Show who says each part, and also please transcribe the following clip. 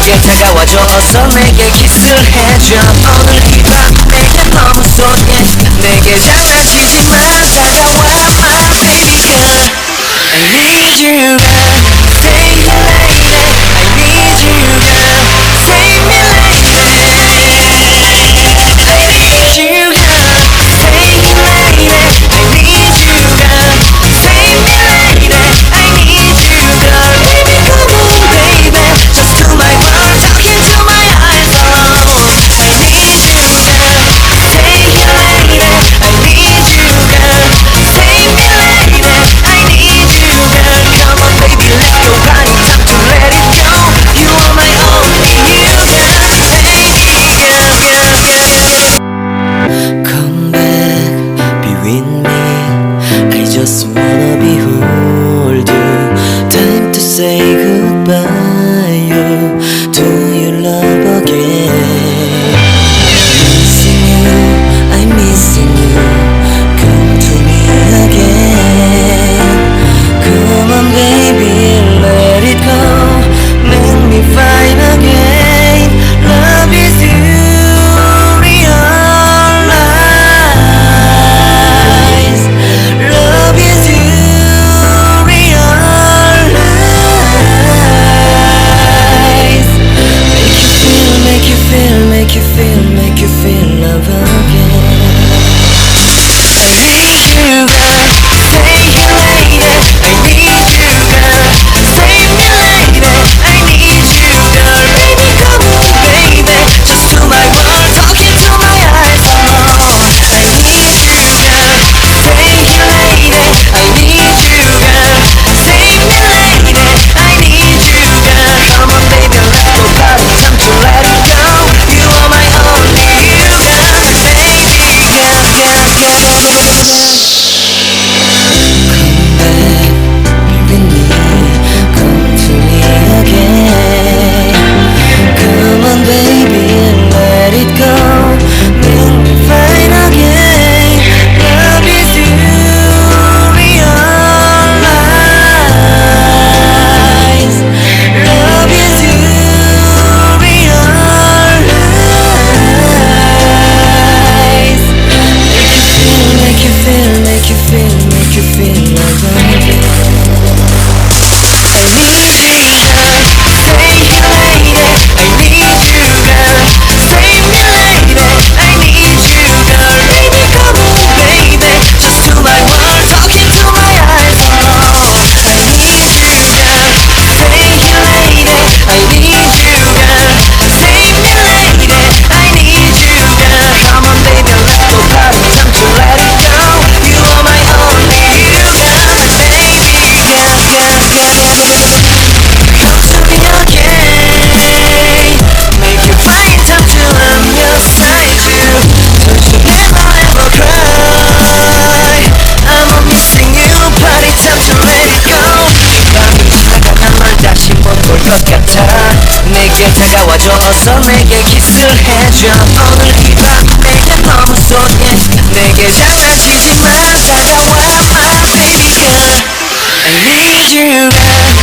Speaker 1: 내게 다가와줘서 내게 키스를 해줘. 오늘 이 밤 내게 너무 소중해. 내게 장난치지 마. 다가와 my baby girl. I need you girl. Stay here lady. I need you girl. Save me lady. I need you girl. Stay here lady. I need you girl. Save me lady. I need you girl. Baby come on baby. Just to my world, talking to my eyes alone. I need you girl. Stay here lady. I need you girl. Save me lady. I need you girl. Come on baby, let's go party. Time to let it go. You are my only you girl. Baby girl, girl, girl. Come back, be with me. I just wanna behold you. Time to say goodbye to your love again. Missing you, I'm missing you. Come to me again. Come on baby, let it go. Make me fine again. Love is you, realize. Love is you, realize. Make you feel, make you feel, make you feel, make you feel love again. I need you girl, stay here lady. I need you girl, save me lady. I need you girl, baby come on baby. Just to my world, talking to my eyes alone. I need you girl, stay here lady. I need you girl, save me lady. I need you girl. Come on baby, let's go party. Time to let it go. You are my only you girl. Baby girl, girl, girl. Come back, be with me. Come to me again. Come on baby, let it go. Make me fine again. Love is you, realize. Love is you, realize. Make you feel, make you feel, make you feel, make you feel love again. I need you girl, stay here lady. I need you girl, save me lady. I need you girl, baby come on baby. Just to my world, talking to my eyes alone. I need you girl, stay here lady. I need you girl, save me lady. I need you girl. Come on baby, let's go party. Time to let it go. You are my only you girl. Baby girl, girl, girl. Come to me again. Make you find time to I'm your side you. Don't you never ever cry. I'm missing you. Party time to let it go. 밤이 지나가면 널 다시 못 볼 것 같아. 내게 다가와줘서 내게 키스를 해줘. 오늘 이 밤 내게 너무 소중해. 내게 장난치지 마. 다가와 my baby girl. I need you girl.